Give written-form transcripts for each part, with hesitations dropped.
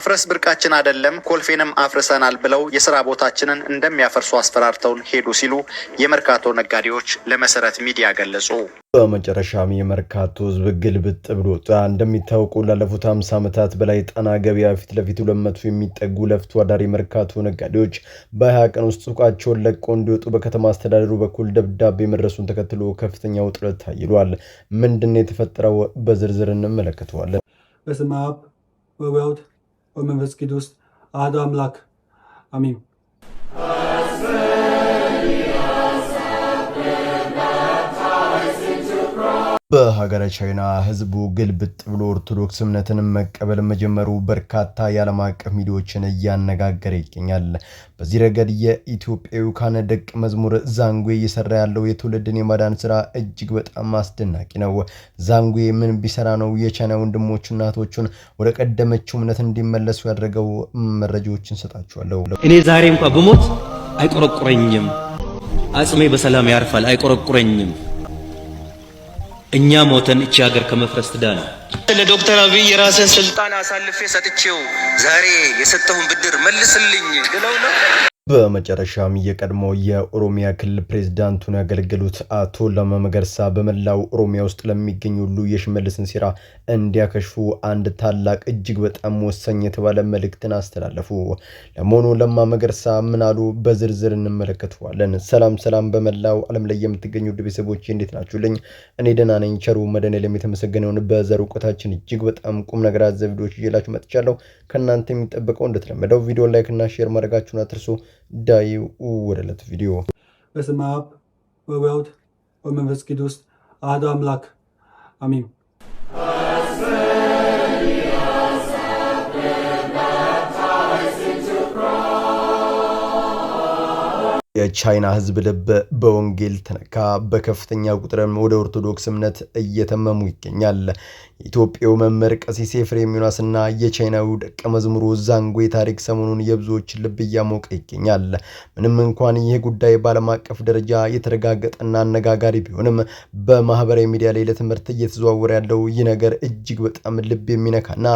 ፍረስ ብርቃችን አይደለም ኮልፌንም አፍርሰናል ብለው የሥራ ቦታችንን እንደሚያፈርሱ አስፈራርተውን ሄዱ ሲሉ የመርካቶ ነጋዴዎች ለመሰረት ሚዲያ ገለጹ። በመጨረሻም የመርካቶ ህዝብ ግልብጥ ብሎ እንደሚታወቀው ላለፉት 50 ዓመታት በላይ ጣና ገበያ ፊት ለፊት 200 የሚጠጉ ለፍቶ አዳሪ መርካቶ ነጋዴዎች በ20 ቀን ውስጥ ሱቃቸውን ለቀው እንዲወጡ በከተማ አስተዳደሩ በኩል ደብዳቤ መድረሱን ተከትሎ ከፍተኛ ውጥረት ታይሏል። ምንድነው የተፈጠረው? በዝርዝር እንመለከተዋለን። በስመ አብ ወወልድ ወመንፈስ ቅዱስ አሐዱ አምላክ አሜን። በሀገረ ቻይና ህዝቡ ግልብጥ ብሎ ኦርቶዶክስ እምነትን መቀበል መጀመሩ በርካታ የዓለም አቀፍ ሚዲያዎችን እያነጋገረ ይገኛል። በዚህ ረገድ የኢትዮጵያዊ ካነ ደቀ መዝሙር ዛንጉዌ እየሰራ ያለው የትውልድን የማዳን ስራ እጅግ በጣም አስደናቂ ነው። ዛንጉዌ ምን ቢሰራ ነው የቻይና ወንድሞቹና እህቶቹን ወደ ቀደመችው እምነት እንዲመለሱ ያደረገው? መረጃዎችን ሰጣችኋለሁ። እኔ ዛሬ እንኳን ብሞት አይቆረቁረኝም፣ አጽሜ በሰላም ያርፋል፣ አይቆረቁረኝም። እኛ ሞተን እቺ ሀገር ከመፍረስ ትዳን። ለዶክተር አብይ የራስን ስልጣን አሳልፌ ሰጥቼው ዛሬ የሰጠሁን ብድር መልስልኝ ብለው ነው። በመጨረሻም የቀድሞ የኦሮሚያ ክልል ፕሬዝዳንቱን ያገለገሉት አቶ ለማ መገርሳ በመላው ኦሮሚያ ውስጥ ለሚገኙ ሁሉ የሽመልስን ሴራ እንዲያከሽፉ አንድ ታላቅ እጅግ በጣም ወሳኝ የተባለ መልእክትን አስተላለፉ። ለመሆኑ ለማ መገርሳ ምን አሉ? በዝርዝር እንመለከተዋለን። ሰላም በመላው ዓለም ላይ የምትገኙ ውድ ቤተሰቦቼ እንዴት ናችሁልኝ? እኔ ደህና ነኝ። ቸሩ መድኃኔዓለም የተመሰገነውን በዘር ዕውቀታችን እጅግ በጣም ቁም ነገር አዘል ቪዲዮዎች ይዤላችሁ መጥቻለሁ። ከእናንተ የሚጠበቀው እንደተለመደው ቪዲዮ ላይክ እና ሼር ማድረጋችሁን አትርሱ። ዳይ ወደለት ቪዲዮ። በስመ አብ ወወልድ ወመንፈስ ቅዱስ አሐዱ አምላክ አሜን። የቻይና ህዝብ ልብ በወንጌል ተነካ። በከፍተኛ ቁጥርም ወደ ኦርቶዶክስ እምነት እየተመሙ ይገኛል። የኢትዮጵያው መምህር ቀሲስ ኤፍሬም ዮናስና የቻይናው ደቀ መዝሙሩ ዛንጉዌ ታሪክ ሰሞኑን የብዙዎች ልብ እያሞቀ ይገኛል። ምንም እንኳን ይህ ጉዳይ በዓለም አቀፍ ደረጃ የተረጋገጠና አነጋጋሪ ቢሆንም በማህበራዊ ሚዲያ ላይ ለትምህርት እየተዘዋወረ ያለው ይህ ነገር እጅግ በጣም ልብ የሚነካና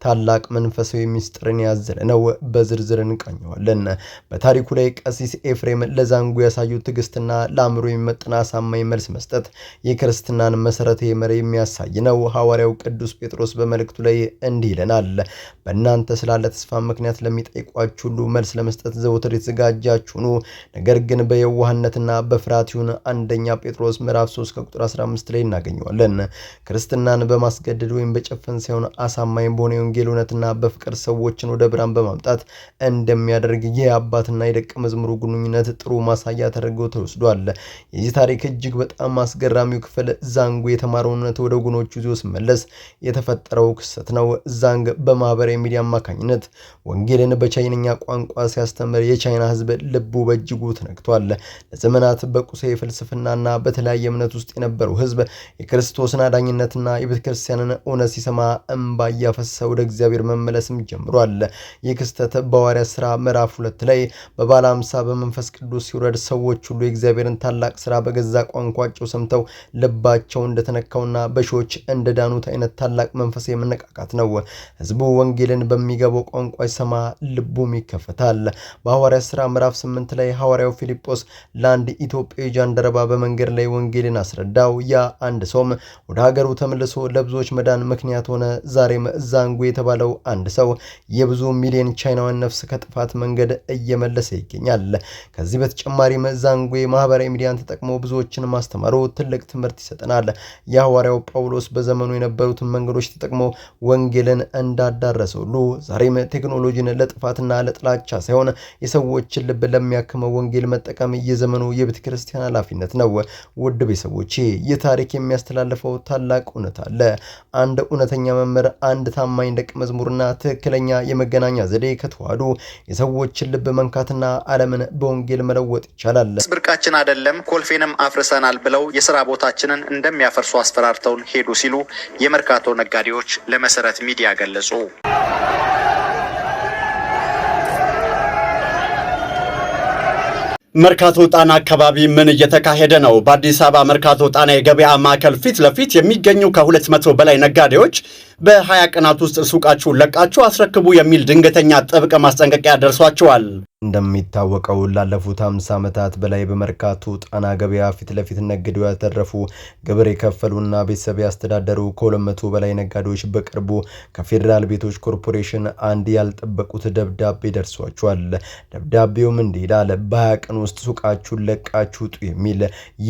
ታላቅ መንፈሳዊ ሚስጥርን ያዘለ ነው። በዝርዝር እንቃኘዋለን። በታሪኩ ላይ ቀሲስ ኤፍሬም ለዛንጉዌ ያሳዩት ትዕግስትና ለአእምሮ የሚመጥን አሳማኝ መልስ መስጠት የክርስትናን መሰረታዊ መርህ የሚያሳይ ነው። ሐዋርያው ቅዱስ ጴጥሮስ በመልእክቱ ላይ እንዲህ ይለናል፣ በእናንተ ስላለ ተስፋ ምክንያት ለሚጠይቋችሁ ሁሉ መልስ ለመስጠት ዘወትር የተዘጋጃችሁ ሁኑ፣ ነገር ግን በየዋህነትና በፍርሃት ይሁን። አንደኛ ጴጥሮስ ምዕራፍ 3 ከቁጥር 15 ላይ እናገኘዋለን። ክርስትናን በማስገደድ ወይም በጨፈን ሳይሆን አሳማኝ በሆነ የወንጌል እውነትና በፍቅር ሰዎችን ወደ ብርሃን በማምጣት እንደሚያደርግ ይህ አባትና የደቀ መዝሙሩ ግንኙነት ጥሩ ማሳያ ተደርገው ተወስዷል። የዚህ ታሪክ እጅግ በጣም አስገራሚው ክፍል ዛንጉዌ የተማረውን እውነት ወደ ጎኖቹ ይዞ ሲመለስ የተፈጠረው ክስተት ነው። ዛንግ በማህበራዊ ሚዲያ አማካኝነት ወንጌልን በቻይነኛ ቋንቋ ሲያስተምር የቻይና ህዝብ ልቡ በእጅጉ ተነክቷል። ለዘመናት በቁሳዊ ፍልስፍናና በተለያየ እምነት ውስጥ የነበረው ህዝብ የክርስቶስን አዳኝነትና የቤተክርስቲያንን እውነት ሲሰማ እንባ እያፈሰሰ ወደ እግዚአብሔር መመለስም ጀምሯል። ይህ ክስተት በሐዋርያት ሥራ ምዕራፍ 2 ላይ በባለ 50 በመንፈስ ቅዱስ ሲወረድ ሰዎች ሁሉ የእግዚአብሔርን ታላቅ ሥራ በገዛ ቋንቋቸው ሰምተው ልባቸው እንደተነካውና በሺዎች እንደዳኑት አይነት ታላቅ መንፈሳዊ መነቃቃት ነው። ህዝቡ ወንጌልን በሚገባው ቋንቋ ሲሰማ ልቡም ይከፈታል። በሐዋርያት ሥራ ምዕራፍ 8 ላይ ሐዋርያው ፊልጶስ ለአንድ ኢትዮጵያዊ ጃንደረባ በመንገድ ላይ ወንጌልን አስረዳው። ያ አንድ ሰውም ወደ ሀገሩ ተመልሶ ለብዙዎች መዳን ምክንያት ሆነ። ዛሬም ዛንጉዌ የተባለው አንድ ሰው የብዙ ሚሊዮን ቻይናውያን ነፍስ ከጥፋት መንገድ እየመለሰ ይገኛል። ከዚህ በተጨማሪም ዛንጉዌ ማህበራዊ ሚዲያን ተጠቅሞ ብዙዎችን ማስተማሩ ትልቅ ትምህርት ይሰጠናል። የሐዋርያው ጳውሎስ በዘመኑ የነበሩትን መንገዶች ተጠቅሞ ወንጌልን እንዳዳረሰ ሁሉ ዛሬም ቴክኖሎጂን ለጥፋትና ለጥላቻ ሳይሆን የሰዎችን ልብ ለሚያክመው ወንጌል መጠቀም የዘመኑ የቤተ ክርስቲያን ኃላፊነት ነው። ውድ ቤተሰቦቼ ይህ ታሪክ የሚያስተላልፈው ታላቅ እውነት አለ። አንድ እውነተኛ መምህር፣ አንድ ታማኝ ደቀ መዝሙርና ትክክለኛ የመገናኛ ዘዴ ከተዋሃዱ የሰዎችን ልብ መንካትና ዓለምን በወንጌል መለወጥ ይቻላል። ብርቃችን አይደለም ኮልፌንም አፍርሰናል ብለው የሥራ ቦታችንን እንደሚያፈርሱ አስፈራርተውን ሄዱ ሲሉ የመርካቶ ነጋዴዎች ለመሰረት ሚዲያ ገለጹ። መርካቶ ጣና አካባቢ ምን እየተካሄደ ነው? በአዲስ አበባ መርካቶ ጣና የገበያ ማዕከል ፊት ለፊት የሚገኙ ከ200 በላይ ነጋዴዎች በ20 ቀናት ውስጥ ሱቃችሁን ለቃችሁ አስረክቡ የሚል ድንገተኛ ጥብቅ ማስጠንቀቂያ ደርሷቸዋል። እንደሚታወቀው ላለፉት 50 ዓመታት በላይ በመርካቶ ጣና ገበያ ፊት ለፊት ነግደው ያተረፉ ግብር የከፈሉና ቤተሰብ ያስተዳደሩ ከ200 በላይ ነጋዴዎች በቅርቡ ከፌዴራል ቤቶች ኮርፖሬሽን አንድ ያልጠበቁት ደብዳቤ ደርሷቸዋል። ደብዳቤውም እንዲህ ይላል። በ20 ቀን ውስጥ ሱቃችሁን ለቃችሁ ውጡ የሚል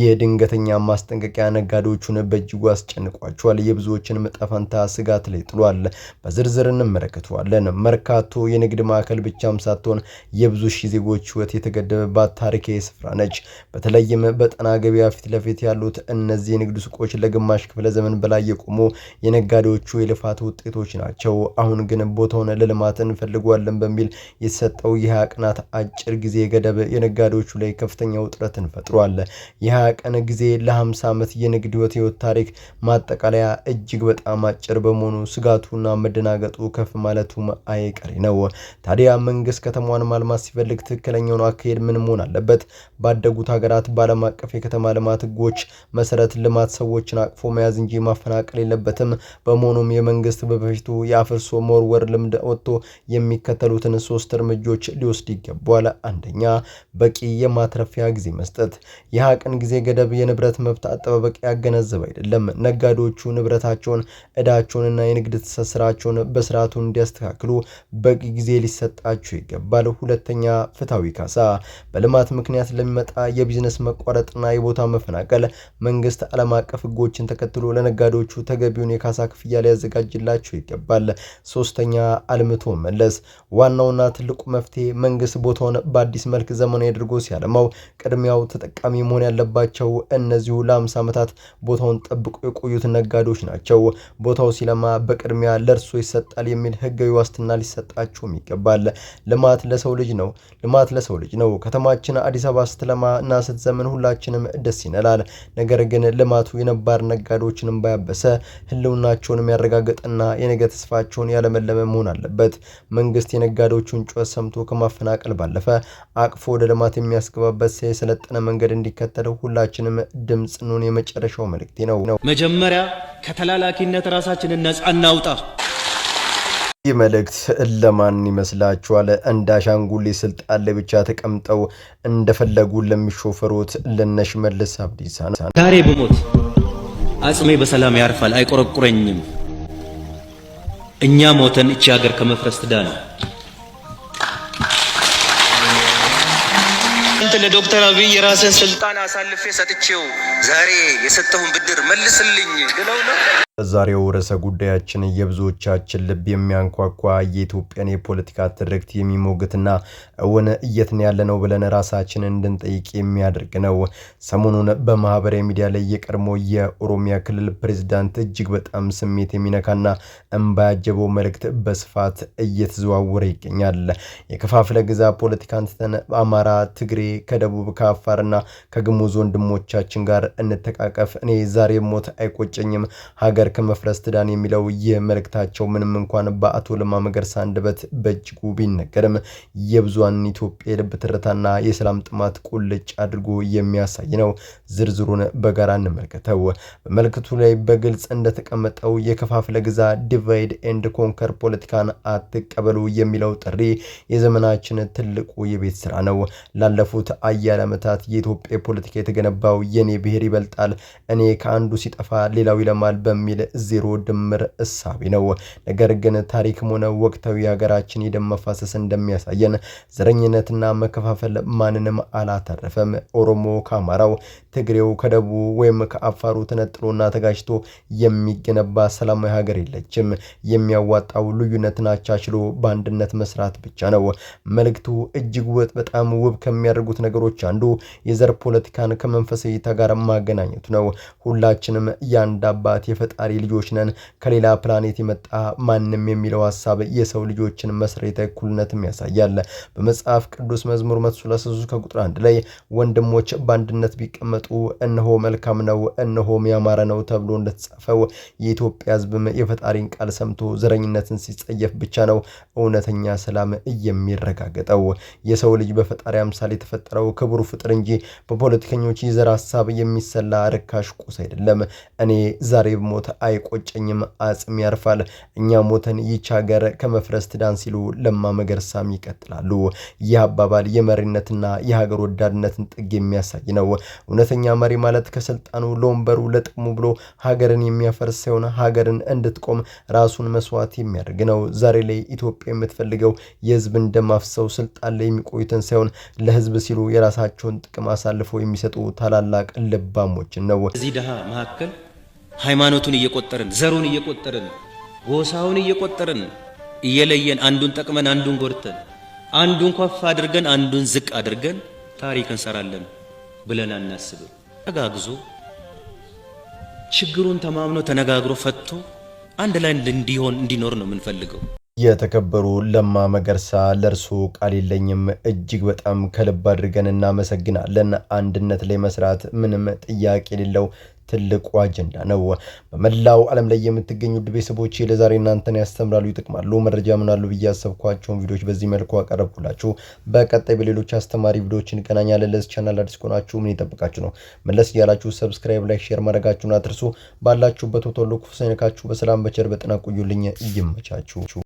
የድንገተኛ ማስጠንቀቂያ ነጋዴዎቹን በእጅጉ አስጨንቋቸዋል። የብዙዎችን ዕጣ ፈንታ ስጋት ላይ ጥሏል። በዝርዝር እንመለከተዋለን። መርካቶ የንግድ ማዕከል ብቻም ሳትሆን የብዙ ሺህ ዜጎች ህይወት የተገደበባት ታሪካዊ ስፍራ ነች። በተለይም በጣና ገበያ ፊት ለፊት ያሉት እነዚህ የንግድ ሱቆች ለግማሽ ክፍለ ዘመን በላይ የቆሙ የነጋዴዎቹ የልፋት ውጤቶች ናቸው። አሁን ግን ቦታውን ለልማት እንፈልገዋለን በሚል የተሰጠው የ20 ቀናት አጭር ጊዜ ገደብ የነጋዴዎቹ ላይ ከፍተኛ ውጥረትን ፈጥሯል። የ20 ቀን ጊዜ ለ50 ዓመት የንግድ ህይወት ታሪክ ማጠቃለያ እጅግ በጣም አጭር በመሆኑ ስጋቱና መደናገጡ ከፍ ማለቱም አይቀሬ ነው። ታዲያ መንግስት ከተማዋን ማልማት ሲፈልግ ትክክለኛው አካሄድ ምን መሆን አለበት? ባደጉት ሀገራት በዓለም አቀፍ የከተማ ልማት ህጎች መሰረት ልማት ሰዎችን አቅፎ መያዝ እንጂ ማፈናቀል የለበትም። በመሆኑም የመንግስት በበፊቱ የአፍርሶ መወርወር ልምድ ወጥቶ የሚከተሉትን 3 እርምጃዎች ሊወስድ ይገባል። አንደኛ፣ በቂ የማትረፊያ ጊዜ መስጠት። የ20 ቀን ጊዜ ገደብ የንብረት መብት አጠባበቅ ያገናዘበ አይደለም። ነጋዴዎቹ ንብረታቸውን፣ እዳቸውንና የንግድ ትስስራቸውን በስርዓቱ እንዲያስተካክሉ በቂ ጊዜ ሊሰጣቸው ይገባል። ሁለተኛ፣ ፍትሃዊ ካሳ። በልማት ምክንያት ለሚመጣ የቢዝነስ መቋረጥና የቦታ መፈናቀል መንግስት ዓለም አቀፍ ህጎችን ተከትሎ ለነጋዴዎቹ ተገቢውን የካሳ ክፍያ ሊያዘጋጅላቸው ይገባል። ሶስተኛ፣ አልምቶ መለስ። ዋናውና ትልቁ መፍትሄ መንግስት ቦታውን በአዲስ መልክ ዘመናዊ አድርጎ ሲያለማው ቅድሚያው ተጠቃሚ መሆን ያለባቸው እነዚሁ ለ50 ዓመታት ቦታውን ጠብቆ የቆዩት ነጋዴዎች ናቸው። ቦታው ሲለማ በቅድሚያ ለእርሶ ይሰጣል የሚል ህጋዊ ዋስትና ሊሰጣቸውም ይገባል። ልማት ለሰው ልጅ ነው። ልማት ለሰው ልጅ ነው። ከተማችን አዲስ አበባ ስትለማ እና ስትዘመን ሁላችንም ደስ ይነላል። ነገር ግን ልማቱ የነባር ነጋዴዎችንም ባያበሰ ህልውናቸውን የሚያረጋግጥና የነገ ተስፋቸውን ያለመለመ መሆን አለበት። መንግስት የነጋዴዎቹን ጩኸት ሰምቶ ከማፈናቀል ባለፈ አቅፎ ወደ ልማት የሚያስገባበት የሰለጠነ መንገድ እንዲከተለው ሁላችንም ድምጽ ነን። የመጨረሻው መልእክቴ ነው። መጀመሪያ ከተላላኪነት ራሳችንን ነፃ እናውጣ። ይህ መልእክት ለማን ይመስላችኋል? እንደ አሻንጉሊት ስልጣን ላይ ብቻ ተቀምጠው እንደፈለጉ ለሚሾፈሩት ለነ ሽመልስ አብዲሳ ነው። ዛሬ ብሞት አጽሜ በሰላም ያርፋል፣ አይቆረቁረኝም። እኛ ሞተን እቺ ሀገር ከመፍረስ ትዳን። አንተ ለዶክተር አብይ የራስን ስልጣን አሳልፌ ሰጥቼው ዛሬ የሰጠሁን ብድር መልስልኝ ብለው ነው። በዛሬው ርዕሰ ጉዳያችን የብዙዎቻችን ልብ የሚያንኳኳ የኢትዮጵያን የፖለቲካ ትርክት የሚሞግትና እውን የት ነው ያለነው ብለን ራሳችንን እንድንጠይቅ የሚያደርግ ነው። ሰሞኑን በማህበራዊ ሚዲያ ላይ የቀድሞ የኦሮሚያ ክልል ፕሬዝዳንት እጅግ በጣም ስሜት የሚነካና እንባ ያጀበው መልእክት በስፋት እየተዘዋወረ ይገኛል። የከፋፍለ ግዛ ፖለቲካን ትተን አማራ፣ ትግሬ፣ ከደቡብ ከአፋርና ከግሙዝ ወንድሞቻችን ጋር እንተቃቀፍ፣ እኔ ዛሬ ሞት አይቆጨኝም፣ ሀገር ከመፍረስ ትዳን የሚለው ይህ መልእክታቸው ምንም እንኳን በአቶ ለማ መገርሳ አንደበት በእጅጉ ቢነገርም የብዙሃን ኢትዮጵያ የልብ ትርታና የሰላም ጥማት ቁልጭ አድርጎ የሚያሳይ ነው። ዝርዝሩን በጋራ እንመልከተው። በመልእክቱ ላይ በግልጽ እንደተቀመጠው የከፋፍለ ግዛ ዲቫይድ ኤንድ ኮንከር ፖለቲካን አትቀበሉ የሚለው ጥሪ የዘመናችን ትልቁ የቤት ስራ ነው። ላለፉት አያሌ ዓመታት የኢትዮጵያ ፖለቲካ የተገነባው የኔ ብሔር ይበልጣል፣ እኔ ከአንዱ ሲጠፋ ሌላው ይለማል በሚል ዜሮ ድምር እሳቤ ነው። ነገር ግን ታሪክም ሆነ ወቅታዊ ሀገራችን የደም መፋሰስ እንደሚያሳየን ዘረኝነትና መከፋፈል ማንንም አላተረፈም። ኦሮሞ ከአማራው፣ ትግሬው ከደቡብ ወይም ከአፋሩ ተነጥሎና ተጋጭቶ የሚገነባ ሰላማዊ ሀገር የለችም። የሚያዋጣው ልዩነትን አቻችሎ በአንድነት መስራት ብቻ ነው። መልእክቱ እጅግ በጣም ውብ ከሚያደርጉት ነገሮች አንዱ የዘር ፖለቲካን ከመንፈሳዊታ ጋር ማገናኘቱ ነው። ሁላችንም የአንድ አባት የፈጣሪ የፈጣሪ ልጆች ነን ከሌላ ፕላኔት የመጣ ማንም የሚለው ሐሳብ የሰው ልጆችን መስረተ እኩልነትም ያሳያል። በመጽሐፍ ቅዱስ መዝሙር 133 ከቁጥር 1 ላይ ወንድሞች በአንድነት ቢቀመጡ እነሆ መልካም ነው እነሆም ያማረ ነው ተብሎ እንደተጻፈው የኢትዮጵያ ሕዝብም የፈጣሪን ቃል ሰምቶ ዘረኝነትን ሲጸየፍ ብቻ ነው እውነተኛ ሰላም የሚረጋገጠው። የሰው ልጅ በፈጣሪ አምሳል የተፈጠረው ክቡር ፍጥር እንጂ በፖለቲከኞች የዘር ሐሳብ የሚሰላ ርካሽ ቁስ አይደለም። እኔ ዛሬ ሞት አይቆጨኝም አጽም ያርፋል እኛ ሞተን ይህች ሀገር ከመፍረስ ትዳን ሲሉ ለማ መገርሳም ይቀጥላሉ። ይህ አባባል የመሪነትና የሀገር ወዳድነትን ጥግ የሚያሳይ ነው። እውነተኛ መሪ ማለት ከስልጣኑ ለወንበሩ ለጥቅሙ ብሎ ሀገርን የሚያፈርስ ሳይሆን ሀገርን እንድትቆም ራሱን መስዋዕት የሚያደርግ ነው። ዛሬ ላይ ኢትዮጵያ የምትፈልገው የህዝብን ደም አፍሰው ስልጣን ላይ የሚቆዩትን ሳይሆን ለህዝብ ሲሉ የራሳቸውን ጥቅም አሳልፈው የሚሰጡ ታላላቅ ልባሞችን ነው። እዚህ ደሃ መካከል ሃይማኖቱን እየቆጠርን ዘሩን እየቆጠርን ጎሳውን እየቆጠርን እየለየን አንዱን ጠቅመን አንዱን ጎድተን አንዱን ከፍ አድርገን አንዱን ዝቅ አድርገን ታሪክ እንሰራለን ብለን አናስብም። ተጋግዞ ችግሩን ተማምኖ ተነጋግሮ ፈትቶ አንድ ላይ እንዲኖር ነው የምንፈልገው። የተከበሩ ለማ መገርሳ ለርሶ ቃል የለኝም። እጅግ በጣም ከልብ አድርገን እናመሰግናለን። አንድነት ላይ መስራት ምንም ጥያቄ የሌለው ትልቁ አጀንዳ ነው። በመላው ዓለም ላይ የምትገኙ ውድ ቤተሰቦች ለዛሬ እናንተን ያስተምራሉ፣ ይጥቅማሉ፣ መረጃ ምናሉ ብዬ ያሰብኳቸውን ቪዲዮዎች በዚህ መልኩ አቀረብኩላችሁ። በቀጣይ በሌሎች አስተማሪ ቪዲዮዎች እንገናኛለን። ለዚህ ቻናል አዲስ ከሆናችሁ ምን ይጠብቃችሁ ነው? መለስ ያላችሁ ሰብስክራይብ፣ ላይክ፣ ሼር ማድረጋችሁን አትርሱ። ባላችሁበት ሁሉ ክፉ ሳይነካችሁ በሰላም በቸር በጤና ቆዩልኝ። ይመቻችሁ።